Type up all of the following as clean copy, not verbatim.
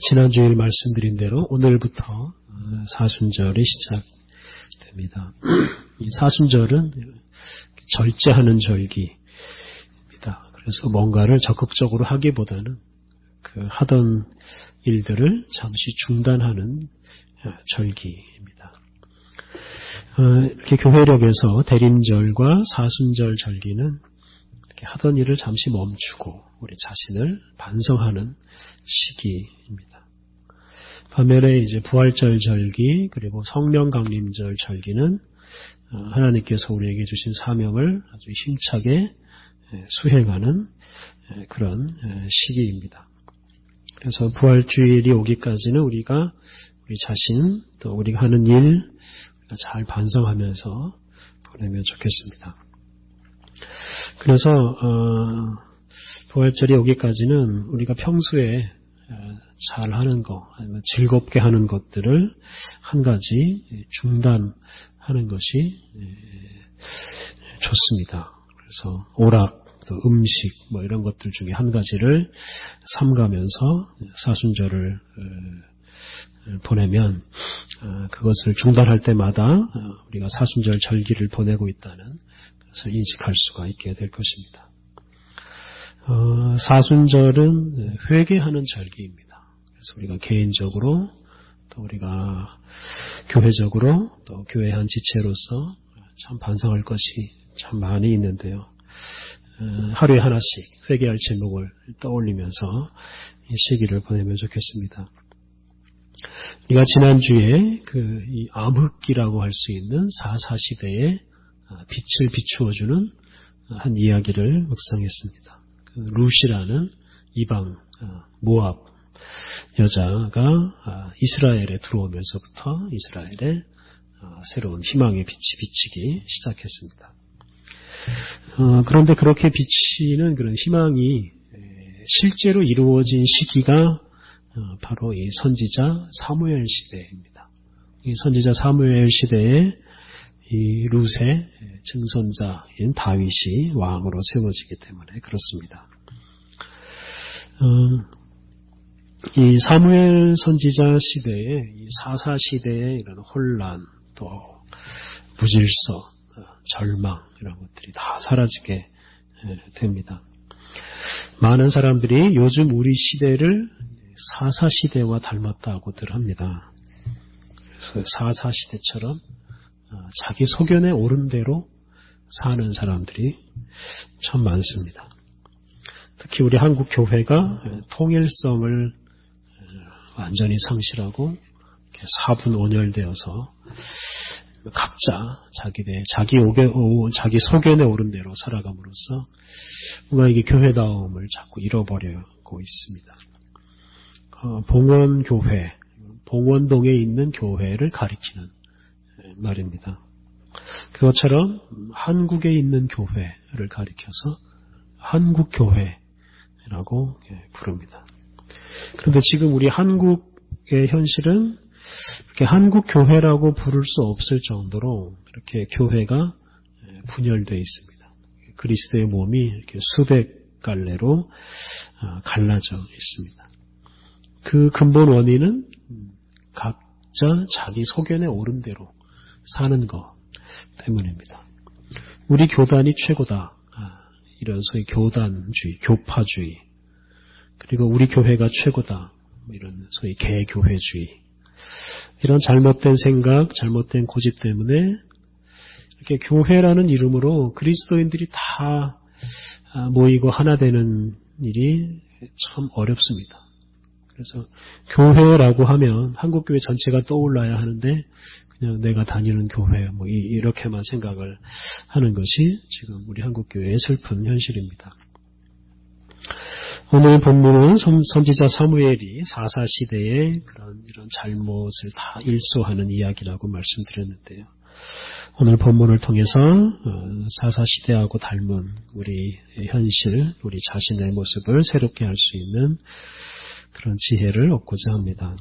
지난 주일 말씀드린 대로 오늘부터 사순절이 시작됩니다. 이 사순절은 절제하는 절기입니다. 그래서 뭔가를 적극적으로 하기보다는 그 하던 일들을 잠시 중단하는 절기입니다. 이렇게 교회력에서 대림절과 사순절 절기는 이렇게 하던 일을 잠시 멈추고 우리 자신을 반성하는 시기입니다. 반면에 이제 부활절 절기 그리고 성령 강림절 절기는 하나님께서 우리에게 주신 사명을 아주 힘차게 수행하는 그런 시기입니다. 그래서 부활주일이 오기까지는 우리가 우리 자신 또 우리가 하는 일 잘 반성하면서 보내면 좋겠습니다. 그래서 부활절이 오기까지는 우리가 평소에 잘하는 것 아니면 즐겁게 하는 것들을 한 가지 중단하는 것이 좋습니다. 그래서 오락, 또 음식 뭐 이런 것들 중에 한 가지를 삼가면서 사순절을 보내면 그것을 중단할 때마다 우리가 사순절 절기를 보내고 있다는 것을 인식할 수가 있게 될 것입니다. 사순절은 회개하는 절기입니다. 그래서 우리가 개인적으로 또 우리가 교회적으로 또 교회 한 지체로서 참 반성할 것이 참 많이 있는데요. 하루에 하나씩 회개할 제목을 떠올리면서 이 시기를 보내면 좋겠습니다. 우리가 지난주에 이 암흑기라고 할 수 있는 사사시대의 빛을 비추어주는 한 이야기를 묵상했습니다. 루시라는 이방 모압 여자가 이스라엘에 들어오면서부터 이스라엘에 새로운 희망의 빛이 비치기 시작했습니다. 그런데 그렇게 비치는 그런 희망이 실제로 이루어진 시기가 바로 이 선지자 사무엘 시대입니다. 이 선지자 사무엘 시대에 이 룻의 증손자인 다윗이 왕으로 세워지기 때문에 그렇습니다. 이 사무엘 선지자 시대에 이 사사 시대의 이런 혼란 또 무질서 절망 이런 것들이 다 사라지게 됩니다. 많은 사람들이 요즘 우리 시대를 사사시대와 닮았다고들 합니다. 그래서 사사시대처럼 자기 소견에 옳은 대로 사는 사람들이 참 많습니다. 특히 우리 한국 교회가 통일성을 완전히 상실하고 사분 오열되어서 각자 자기 소견에 옳은 대로 살아감으로써 뭔가 이게 교회다움을 자꾸 잃어버리고 있습니다. 봉원교회, 봉원동에 있는 교회를 가리키는 말입니다. 그것처럼 한국에 있는 교회를 가리켜서 한국교회라고 부릅니다. 그런데 지금 우리 한국의 현실은 이렇게 한국교회라고 부를 수 없을 정도로 이렇게 교회가 분열되어 있습니다. 그리스도의 몸이 이렇게 수백 갈래로 갈라져 있습니다. 그 근본 원인은 각자 자기 소견에 옳은 대로 사는 것 때문입니다. 우리 교단이 최고다. 이런 소위 교단주의, 교파주의. 그리고 우리 교회가 최고다. 이런 소위 개교회주의. 이런 잘못된 생각, 잘못된 고집 때문에 이렇게 교회라는 이름으로 그리스도인들이 다 모이고 하나 되는 일이 참 어렵습니다. 그래서 교회라고 하면 한국교회 전체가 떠올라야 하는데 그냥 내가 다니는 교회 뭐 이렇게만 생각을 하는 것이 지금 우리 한국교회의 슬픈 현실입니다. 오늘 본문은 선지자 사무엘이 사사시대의 이런 잘못을 다 일소하는 이야기라고 말씀드렸는데요. 오늘 본문을 통해서 사사시대하고 닮은 우리 현실, 우리 자신의 모습을 새롭게 할 수 있는 그런 지혜를 얻고자 합니다.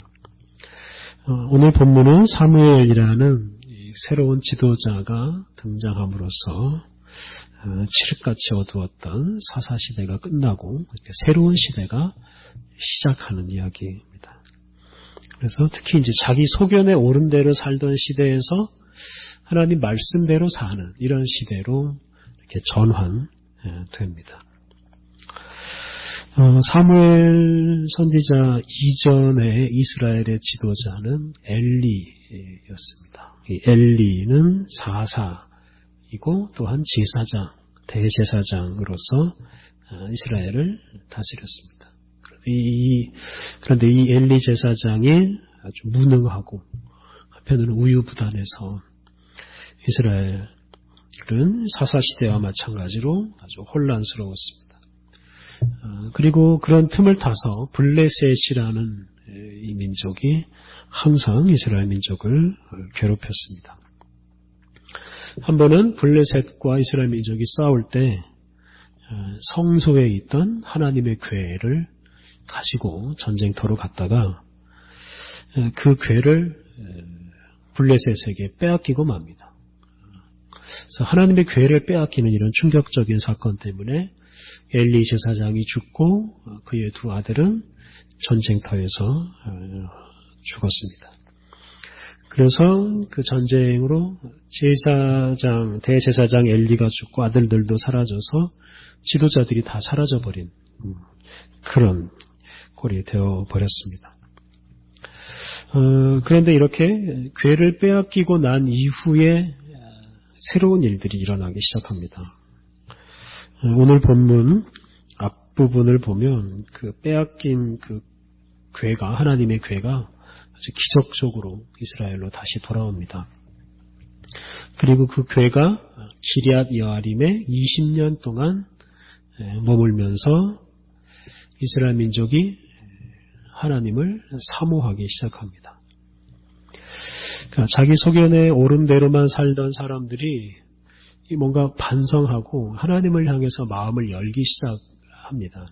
오늘 본문은 사무엘이라는 새로운 지도자가 등장함으로써 칠흑같이 어두웠던 사사시대가 끝나고 새로운 시대가 시작하는 이야기입니다. 그래서 특히 이제 자기 소견에 옳은 대로 살던 시대에서 하나님 말씀대로 사는 이런 시대로 이렇게 전환됩니다. 사무엘 선지자 이전에 이스라엘의 지도자는 엘리였습니다. 이 엘리는 사사이고 또한 제사장, 대제사장으로서 이스라엘을 다스렸습니다. 그런데 이 엘리 제사장이 아주 무능하고 한편으로는 우유부단해서 이스라엘은 사사시대와 마찬가지로 아주 혼란스러웠습니다. 그리고 그런 틈을 타서 블레셋이라는 이 민족이 항상 이스라엘 민족을 괴롭혔습니다. 한 번은 블레셋과 이스라엘 민족이 싸울 때 성소에 있던 하나님의 궤를 가지고 전쟁터로 갔다가 그 궤를 블레셋에게 빼앗기고 맙니다. 그래서 하나님의 궤를 빼앗기는 이런 충격적인 사건 때문에 엘리 제사장이 죽고 그의 두 아들은 전쟁터에서 죽었습니다. 그래서 그 전쟁으로 제사장, 대제사장 엘리가 죽고 아들들도 사라져서 지도자들이 다 사라져버린 그런 꼴이 되어버렸습니다. 그런데 이렇게 궤를 빼앗기고 난 이후에 새로운 일들이 일어나기 시작합니다. 오늘 본문 앞부분을 보면 그 빼앗긴 그 궤가, 하나님의 궤가 아주 기적적으로 이스라엘로 다시 돌아옵니다. 그리고 그 궤가 기럇 여아림에 20년 동안 머물면서 이스라엘 민족이 하나님을 사모하기 시작합니다. 그러니까 자기 소견에 옳은 대로만 살던 사람들이 뭔가 반성하고 하나님을 향해서 마음을 열기 시작합니다.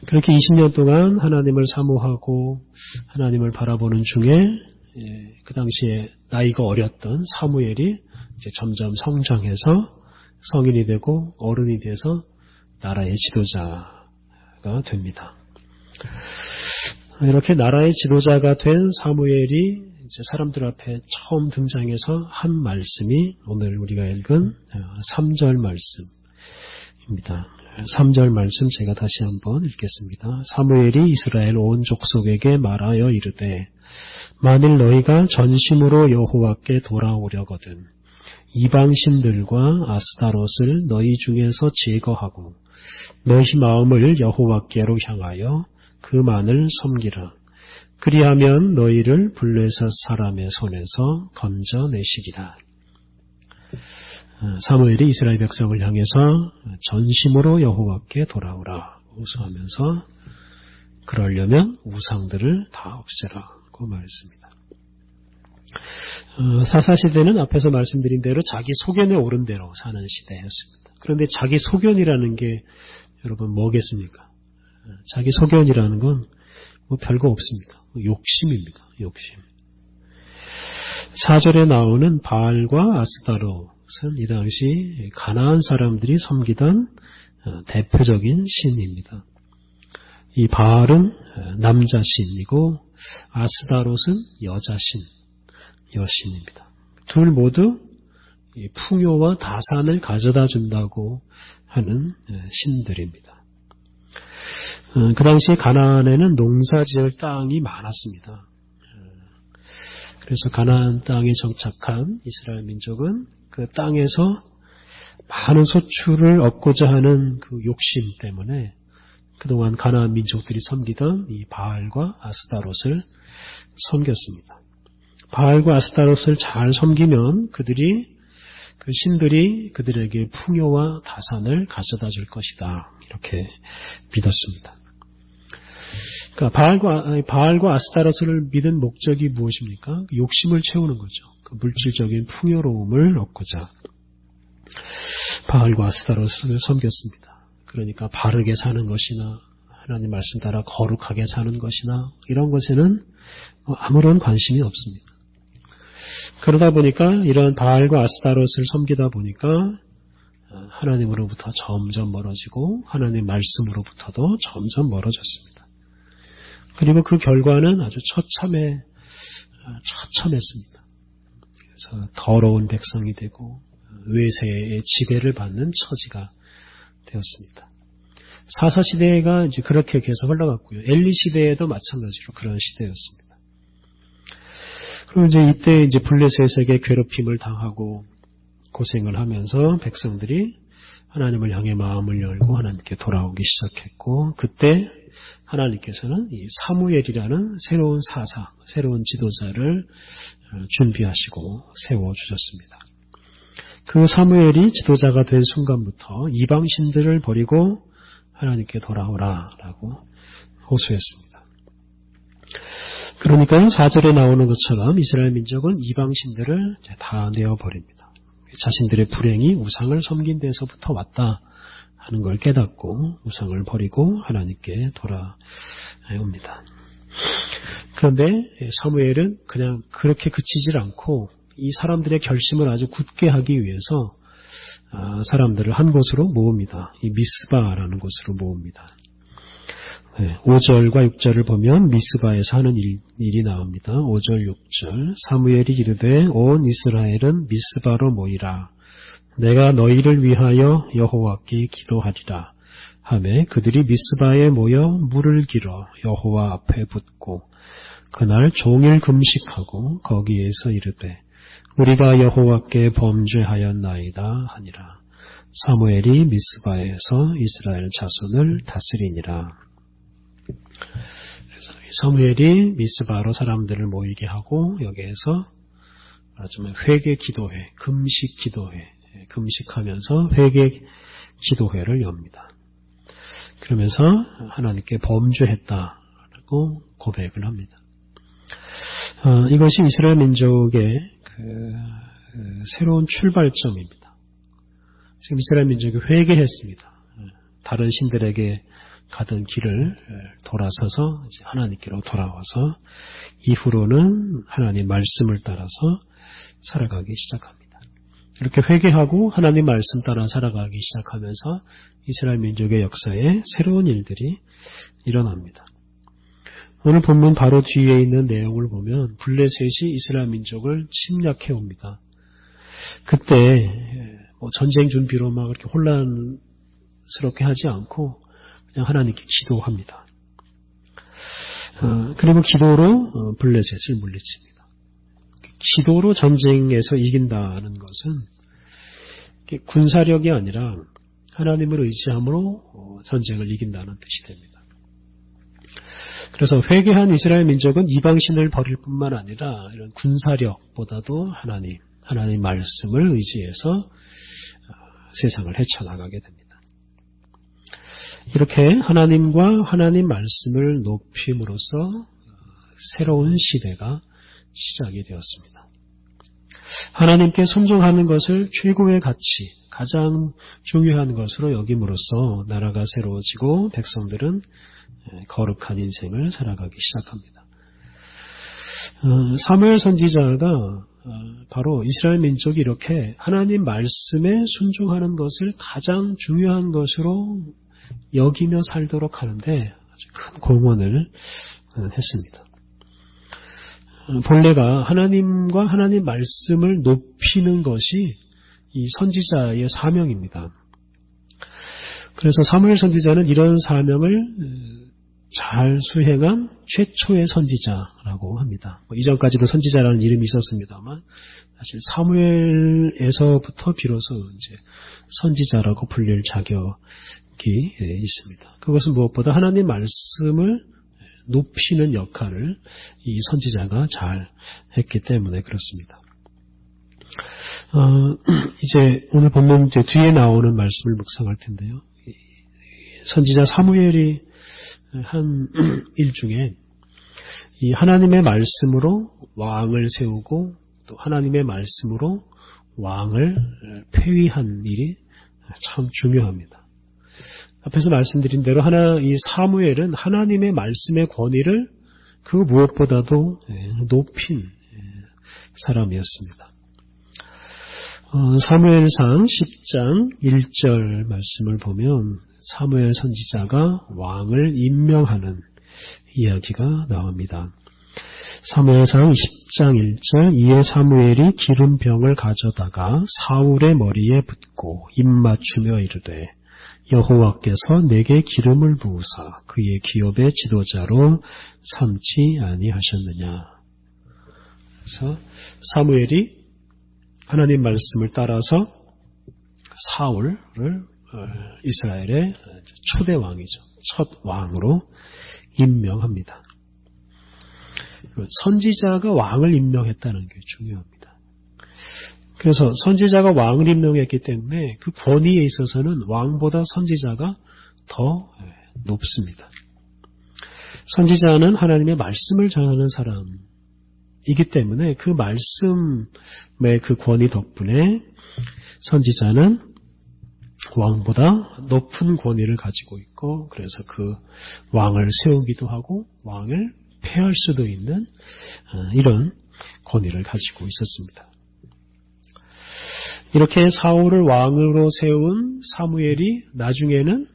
그렇게 20년 동안 하나님을 사모하고 하나님을 바라보는 중에 그 당시에 나이가 어렸던 사무엘이 이제 점점 성장해서 성인이 되고 어른이 돼서 나라의 지도자가 됩니다. 이렇게 나라의 지도자가 된 사무엘이 이제 사람들 앞에 처음 등장해서 한 말씀이 오늘 우리가 읽은 3절 말씀입니다. 3절 말씀 제가 다시 한번 읽겠습니다. 사무엘이 이스라엘 온 족속에게 말하여 이르되 만일 너희가 전심으로 여호와께 돌아오려거든 이방신들과 아스타롯을 너희 중에서 제거하고 너희 마음을 여호와께로 향하여 그만을 섬기라. 그리하면 너희를 블레셋 사람의 손에서 건져내시리라. 사무엘이 이스라엘 백성을 향해서 전심으로 여호와께 돌아오라 호소하면서 그러려면 우상들을 다 없애라고 말했습니다. 사사시대는 앞에서 말씀드린 대로 자기 소견에 옳은 대로 사는 시대였습니다. 그런데 자기 소견이라는 게 여러분 뭐겠습니까? 자기 소견이라는 건 뭐 별거 없습니다. 욕심입니다. 욕심. 4절에 나오는 바알과 아스타롯은 이 당시 가나안 사람들이 섬기던 대표적인 신입니다. 이 바알은 남자 신이고 아스타롯은 여자 신, 여신입니다. 둘 모두 풍요와 다산을 가져다 준다고 하는 신들입니다. 그 당시 가나안에는 농사지을 땅이 많았습니다. 그래서 가나안 땅에 정착한 이스라엘 민족은 그 땅에서 많은 소출을 얻고자 하는 그 욕심 때문에 그동안 가나안 민족들이 섬기던 이 바알과 아스타롯을 섬겼습니다. 바알과 아스타롯을 잘 섬기면 그 신들이 그들에게 풍요와 다산을 가져다 줄 것이다. 이렇게 믿었습니다. 그러니까 바알과 아스타롯을 믿은 목적이 무엇입니까? 욕심을 채우는 거죠. 그 물질적인 풍요로움을 얻고자 바알과 아스타롯을 섬겼습니다. 그러니까 바르게 사는 것이나 하나님 말씀 따라 거룩하게 사는 것이나 이런 것에는 아무런 관심이 없습니다. 그러다 보니까 이런 바알과 아스타롯을 섬기다 보니까 하나님으로부터 점점 멀어지고 하나님 말씀으로부터도 점점 멀어졌습니다. 그리고 그 결과는 아주 처참했습니다. 그래서 더러운 백성이 되고 외세의 지배를 받는 처지가 되었습니다. 사사 시대가 이제 그렇게 계속 흘러갔고요. 엘리 시대에도 마찬가지로 그런 시대였습니다. 그리고 이제 이때 이제 블레셋에게 괴롭힘을 당하고 고생을 하면서 백성들이 하나님을 향해 마음을 열고 하나님께 돌아오기 시작했고, 그때 하나님께서는 이 사무엘이라는 새로운 사사, 새로운 지도자를 준비하시고 세워주셨습니다. 그 사무엘이 지도자가 된 순간부터 이방신들을 버리고 하나님께 돌아오라라고 호소했습니다. 그러니까 4절에 나오는 것처럼 이스라엘 민족은 이방신들을 다 내어버립니다. 자신들의 불행이 우상을 섬긴 데서부터 왔다 하는 걸 깨닫고 우상을 버리고 하나님께 돌아옵니다. 그런데 사무엘은 그냥 그렇게 그치질 않고 이 사람들의 결심을 아주 굳게 하기 위해서 사람들을 한 곳으로 모읍니다. 이 미스바라는 곳으로 모읍니다. 5절과 6절을 보면 미스바에서 하는 일이 나옵니다. 5절 6절 사무엘이 이르되 온 이스라엘은 미스바로 모이라. 내가 너희를 위하여 여호와께 기도하리라 하매 그들이 미스바에 모여 물을 길어 여호와 앞에 붓고 그날 종일 금식하고 거기에서 이르되 우리가 여호와께 범죄하였나이다 하니라. 사무엘이 미스바에서 이스라엘 자손을 다스리니라. 그래서 사무엘이 미스바로 사람들을 모이게 하고 여기에서 말하자면 회개 기도회, 금식 기도회, 금식하면서 회개 기도회를 엽니다. 그러면서 하나님께 범죄했다라고 고백을 합니다. 이것이 이스라엘 민족의 새로운 출발점입니다. 지금 이스라엘 민족이 회개했습니다. 다른 신들에게 가던 길을 돌아서서 이제 하나님께로 돌아와서 이후로는 하나님 말씀을 따라서 살아가기 시작합니다. 이렇게 회개하고 하나님 말씀 따라 살아가기 시작하면서 이스라엘 민족의 역사에 새로운 일들이 일어납니다. 오늘 본문 바로 뒤에 있는 내용을 보면 블레셋이 이스라엘 민족을 침략해 옵니다. 그때 전쟁 준비로 막 그렇게 혼란스럽게 하지 않고 그냥 하나님께 기도합니다. 그리고 기도로 블레셋을 물리칩니다. 기도로 전쟁에서 이긴다는 것은 군사력이 아니라 하나님을 의지함으로 전쟁을 이긴다는 뜻이 됩니다. 그래서 회개한 이스라엘 민족은 이방신을 버릴 뿐만 아니라 이런 군사력보다도 하나님 말씀을 의지해서 세상을 헤쳐나가게 됩니다. 이렇게 하나님과 하나님 말씀을 높임으로써 새로운 시대가 시작이 되었습니다. 하나님께 순종하는 것을 최고의 가치, 가장 중요한 것으로 여김으로써 나라가 새로워지고 백성들은 거룩한 인생을 살아가기 시작합니다. 사무엘 선지자가 바로 이스라엘 민족이 이렇게 하나님 말씀에 순종하는 것을 가장 중요한 것으로 여기며 살도록 하는데 아주 큰 공헌을 했습니다. 본래가 하나님과 하나님 말씀을 높이는 것이 이 선지자의 사명입니다. 그래서 사무엘 선지자는 이런 사명을 잘 수행한 최초의 선지자라고 합니다. 이전까지도 선지자라는 이름이 있었습니다만 사실 사무엘에서부터 비로소 이제 선지자라고 불릴 자격이 있습니다. 그것은 무엇보다 하나님 말씀을 높이는 역할을 이 선지자가 잘 했기 때문에 그렇습니다. 이제 오늘 본문 뒤에 나오는 말씀을 묵상할 텐데요. 선지자 사무엘이 한 일 중에 이 하나님의 말씀으로 왕을 세우고 또 하나님의 말씀으로 왕을 폐위한 일이 참 중요합니다. 앞에서 말씀드린 대로 이 사무엘은 하나님의 말씀의 권위를 그 무엇보다도 높인 사람이었습니다. 사무엘상 10장 1절 말씀을 보면 사무엘 선지자가 왕을 임명하는 이야기가 나옵니다. 사무엘상 10장 1절 이에 사무엘이 기름병을 가져다가 사울의 머리에 붓고 입 맞추며 이르되 여호와께서 내게 기름을 부으사 그의 기업의 지도자로 삼지 아니하셨느냐. 그래서 사무엘이 하나님 말씀을 따라서 사울을 이스라엘의 초대 왕이죠. 첫 왕으로 임명합니다. 선지자가 왕을 임명했다는 게 중요합니다. 그래서 선지자가 왕을 임명했기 때문에 그 권위에 있어서는 왕보다 선지자가 더 높습니다. 선지자는 하나님의 말씀을 전하는 사람이기 때문에 그 말씀의 그 권위 덕분에 선지자는 왕보다 높은 권위를 가지고 있고 그래서 그 왕을 세우기도 하고 왕을 폐할 수도 있는 이런 권위를 가지고 있었습니다. 이렇게 사울을 왕으로 세운 사무엘이 나중에는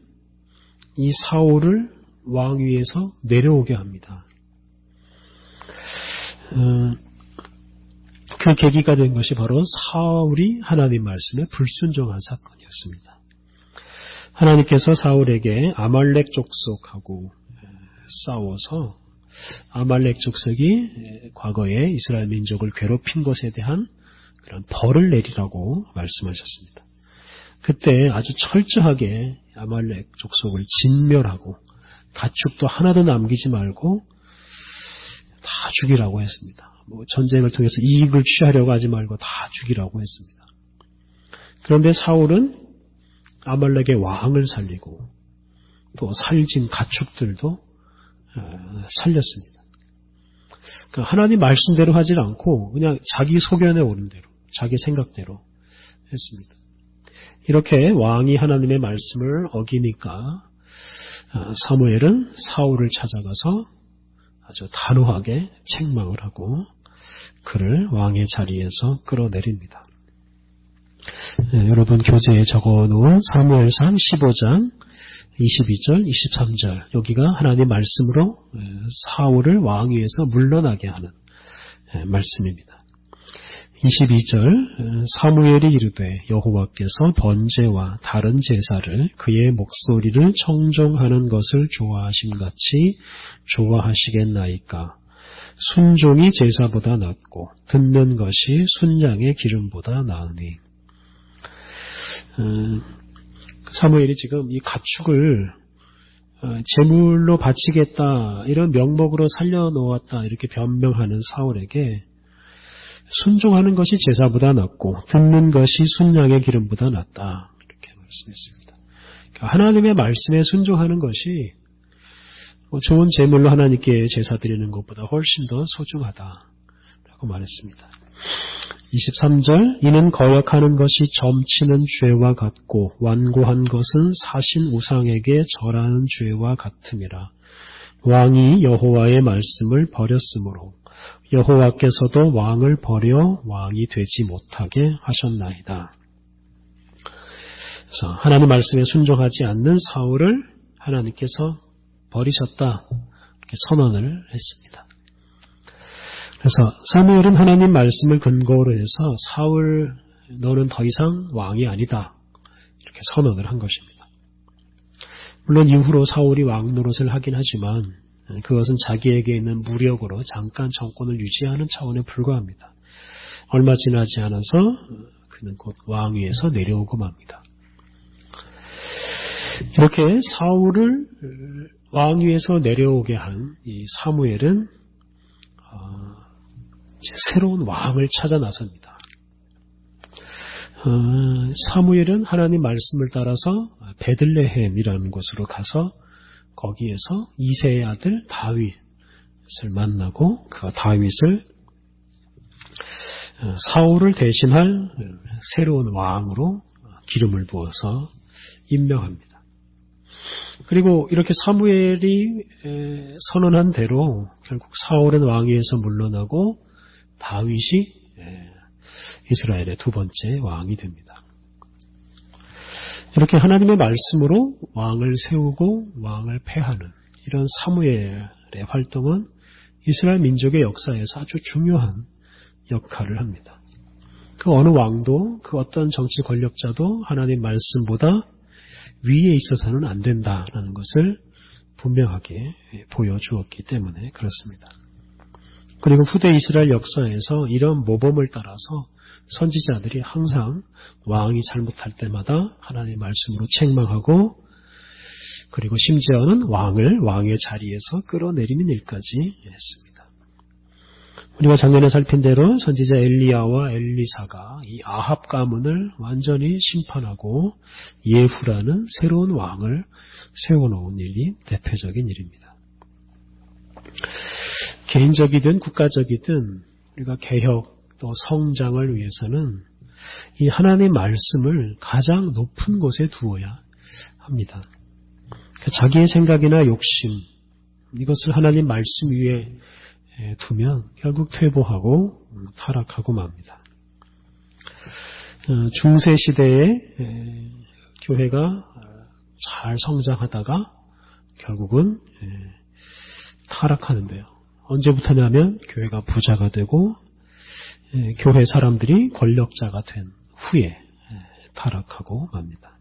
이 사울을 왕위에서 내려오게 합니다. 그 계기가 된 것이 바로 사울이 하나님 말씀에 불순종한 사건이었습니다. 하나님께서 사울에게 아말렉 족속하고 싸워서 아말렉 족속이 과거에 이스라엘 민족을 괴롭힌 것에 대한 그런 벌을 내리라고 말씀하셨습니다. 그때 아주 철저하게 아말렉 족속을 진멸하고 가축도 하나도 남기지 말고 다 죽이라고 했습니다. 전쟁을 통해서 이익을 취하려고 하지 말고 다 죽이라고 했습니다. 그런데 사울은 아말렉의 왕을 살리고 또 살진 가축들도 살렸습니다. 그러니까 하나님 말씀대로 하지 않고 그냥 자기 소견에 오른 대로 자기 생각대로 했습니다. 이렇게 왕이 하나님의 말씀을 어기니까 사무엘은 사울을 찾아가서 아주 단호하게 책망을 하고 그를 왕의 자리에서 끌어내립니다. 여러분 교재에 적어놓은 사무엘상 15장 22절, 23절 여기가 하나님 말씀으로 사울을 왕위에서 물러나게 하는 말씀입니다. 22절 사무엘이 이르되 여호와께서 번제와 다른 제사를 그의 목소리를 청종하는 것을 좋아하심같이 좋아하시겠나이까. 순종이 제사보다 낫고 듣는 것이 순양의 기름보다 나으니. 사무엘이 지금 이 가축을 제물로 바치겠다 이런 명목으로 살려놓았다 이렇게 변명하는 사울에게 순종하는 것이 제사보다 낫고 듣는 것이 순양의 기름보다 낫다 이렇게 말씀했습니다. 그러니까 하나님의 말씀에 순종하는 것이 좋은 제물로 하나님께 제사 드리는 것보다 훨씬 더 소중하다라고 말했습니다. 23절 이는 거역하는 것이 점치는 죄와 같고 완고한 것은 사신 우상에게 절하는 죄와 같음이라. 왕이 여호와의 말씀을 버렸으므로 여호와께서도 왕을 버려 왕이 되지 못하게 하셨나이다. 그래서 하나님 말씀에 순종하지 않는 사울을 하나님께서 버리셨다 이렇게 선언을 했습니다. 그래서 사무엘은 하나님 말씀을 근거로 해서 사울 너는 더 이상 왕이 아니다 이렇게 선언을 한 것입니다. 물론 이후로 사울이 왕 노릇을 하긴 하지만 그것은 자기에게 있는 무력으로 잠깐 정권을 유지하는 차원에 불과합니다. 얼마 지나지 않아서 그는 곧 왕위에서 내려오고 맙니다. 이렇게 사울을 왕위에서 내려오게 한 이 사무엘은 새로운 왕을 찾아 나섭니다. 사무엘은 하나님 말씀을 따라서 베들레헴이라는 곳으로 가서 거기에서 이새의 아들 다윗을 만나고 그가 다윗을 사울을 대신할 새로운 왕으로 기름을 부어서 임명합니다. 그리고 이렇게 사무엘이 선언한 대로 결국 사울은 왕위에서 물러나고 다윗이 이스라엘의 두 번째 왕이 됩니다. 이렇게 하나님의 말씀으로 왕을 세우고 왕을 폐하는 이런 사무엘의 활동은 이스라엘 민족의 역사에서 아주 중요한 역할을 합니다. 그 어느 왕도 그 어떤 정치 권력자도 하나님 말씀보다 위에 있어서는 안 된다라는 것을 분명하게 보여주었기 때문에 그렇습니다. 그리고 후대 이스라엘 역사에서 이런 모범을 따라서 선지자들이 항상 왕이 잘못할 때마다 하나님의 말씀으로 책망하고 그리고 심지어는 왕의 자리에서 끌어내리는 일까지 했습니다. 우리가 작년에 살핀 대로 선지자 엘리야와 엘리사가 이 아합 가문을 완전히 심판하고 예후라는 새로운 왕을 세워놓은 일이 대표적인 일입니다. 개인적이든 국가적이든 우리가 개혁 또 성장을 위해서는 이 하나님의 말씀을 가장 높은 곳에 두어야 합니다. 자기의 생각이나 욕심 이것을 하나님 말씀 위에 두면 결국 퇴보하고 타락하고 맙니다. 중세 시대에 교회가 잘 성장하다가 결국은 타락하는데요. 언제부터냐면 교회가 부자가 되고 교회 사람들이 권력자가 된 후에 타락하고 맙니다.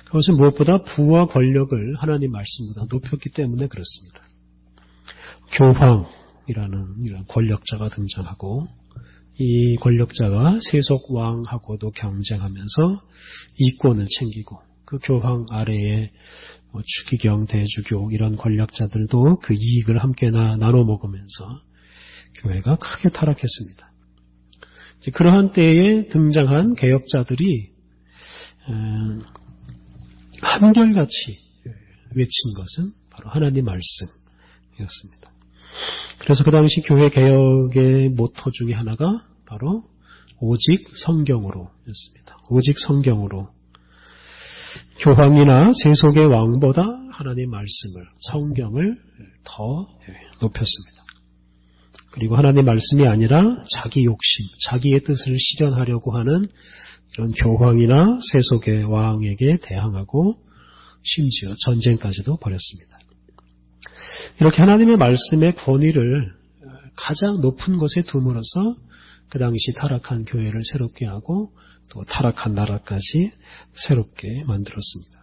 그것은 무엇보다 부와 권력을 하나님 말씀보다 높였기 때문에 그렇습니다. 교황이라는 이런 권력자가 등장하고 이 권력자가 세속 왕하고도 경쟁하면서 이권을 챙기고 그 교황 아래에 추기경, 대주교 이런 권력자들도 그 이익을 함께 나눠 먹으면서 교회가 크게 타락했습니다. 그러한 때에 등장한 개혁자들이 한결같이 외친 것은 바로 하나님 말씀이었습니다. 그래서 그 당시 교회 개혁의 모토 중에 하나가 바로 오직 성경으로였습니다. 오직 성경으로 교황이나 세속의 왕보다 하나님 말씀을 성경을 더 높였습니다. 그리고 하나님 말씀이 아니라 자기 욕심, 자기의 뜻을 실현하려고 하는 이런 교황이나 세속의 왕에게 대항하고 심지어 전쟁까지도 벌였습니다. 이렇게 하나님의 말씀의 권위를 가장 높은 곳에 둠으로써 그 당시 타락한 교회를 새롭게 하고 또 타락한 나라까지 새롭게 만들었습니다.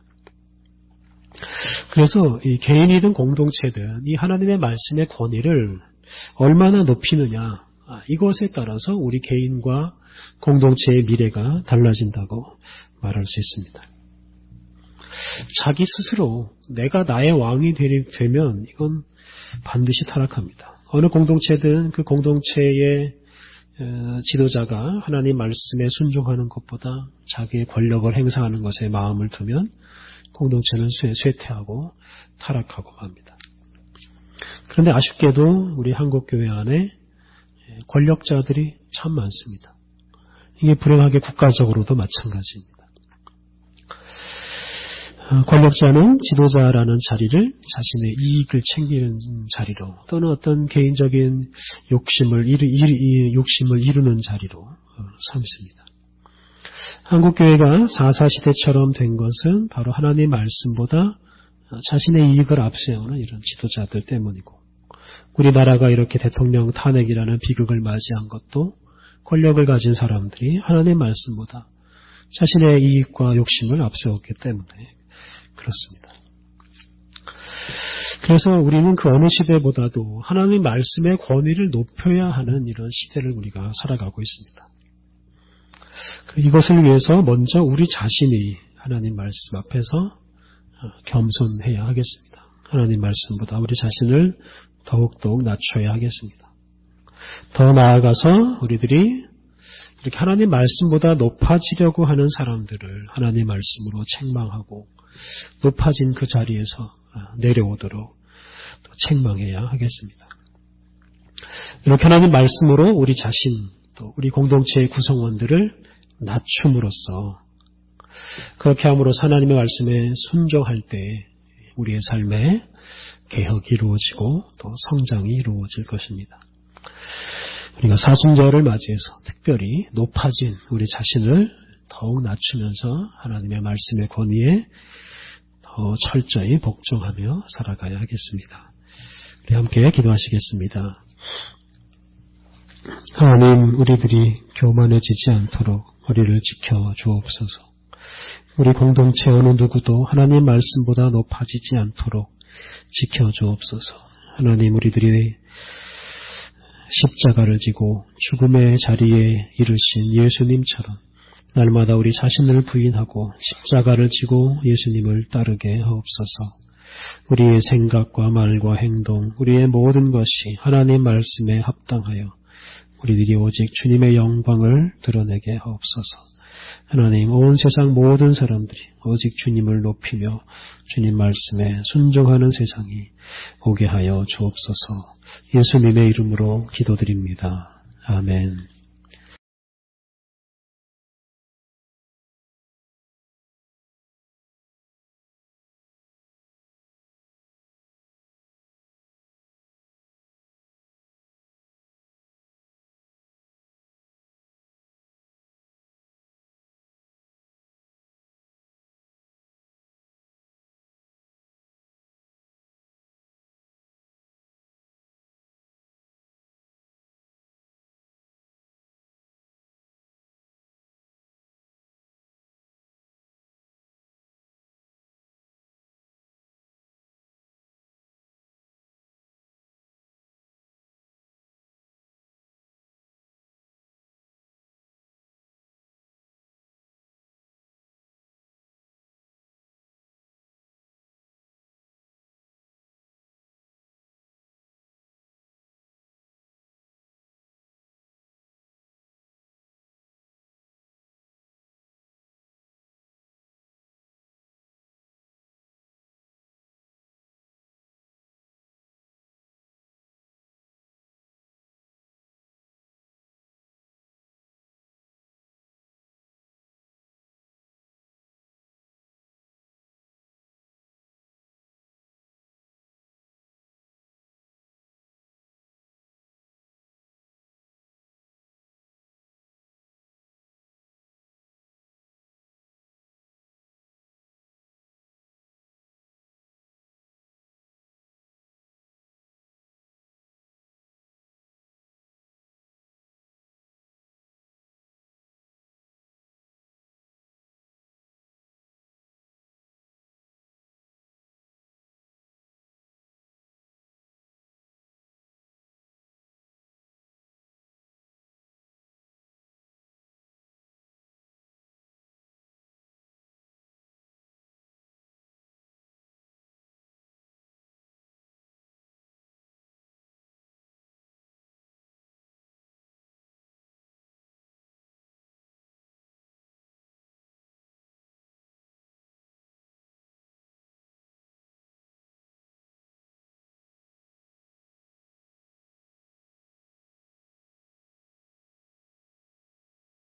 그래서 이 개인이든 공동체든 이 하나님의 말씀의 권위를 얼마나 높이느냐 이것에 따라서 우리 개인과 공동체의 미래가 달라진다고 말할 수 있습니다. 자기 스스로 내가 나의 왕이 되면 이건 반드시 타락합니다. 어느 공동체든 그 공동체의 지도자가 하나님 말씀에 순종하는 것보다 자기의 권력을 행사하는 것에 마음을 두면 공동체는 쇠퇴하고 타락하고 맙니다. 그런데 아쉽게도 우리 한국교회 안에 권력자들이 참 많습니다. 이게 불행하게 국가적으로도 마찬가지입니다. 권력자는 지도자라는 자리를 자신의 이익을 챙기는 자리로 또는 어떤 개인적인 욕심을 이루는 자리로 삼습니다. 한국교회가 4.4 시대처럼 된 것은 바로 하나님의 말씀보다 자신의 이익을 앞세우는 이런 지도자들 때문이고 우리나라가 이렇게 대통령 탄핵이라는 비극을 맞이한 것도 권력을 가진 사람들이 하나님의 말씀보다 자신의 이익과 욕심을 앞세웠기 때문에 그렇습니다. 그래서 우리는 그 어느 시대보다도 하나님의 말씀의 권위를 높여야 하는 이런 시대를 우리가 살아가고 있습니다. 이것을 위해서 먼저 우리 자신이 하나님 말씀 앞에서 겸손해야 하겠습니다. 하나님 말씀보다 우리 자신을 더욱더욱 낮춰야 하겠습니다. 더 나아가서 우리들이 이렇게 하나님 말씀보다 높아지려고 하는 사람들을 하나님 말씀으로 책망하고 높아진 그 자리에서 내려오도록 또 책망해야 하겠습니다. 이렇게 하나님 말씀으로 우리 자신 또 우리 공동체의 구성원들을 낮춤으로써 그렇게 함으로써 하나님의 말씀에 순종할 때 우리의 삶에 개혁이 이루어지고 또 성장이 이루어질 것입니다. 우리가 사순절을 맞이해서 특별히 높아진 우리 자신을 더욱 낮추면서 하나님의 말씀의 권위에 더 철저히 복종하며 살아가야 하겠습니다. 우리 함께 기도하시겠습니다. 하나님, 우리들이 교만해지지 않도록 우리를 지켜 주옵소서. 우리 공동체 어느 누구도 하나님 말씀보다 높아지지 않도록 지켜 주옵소서. 하나님, 우리들이 십자가를 지고 죽음의 자리에 이르신 예수님처럼 날마다 우리 자신을 부인하고 십자가를 지고 예수님을 따르게 하옵소서. 우리의 생각과 말과 행동, 우리의 모든 것이 하나님 말씀에 합당하여 우리들이 오직 주님의 영광을 드러내게 하옵소서. 하나님, 온 세상 모든 사람들이 오직 주님을 높이며 주님 말씀에 순종하는 세상이 오게 하여 주옵소서. 예수님의 이름으로 기도드립니다. 아멘.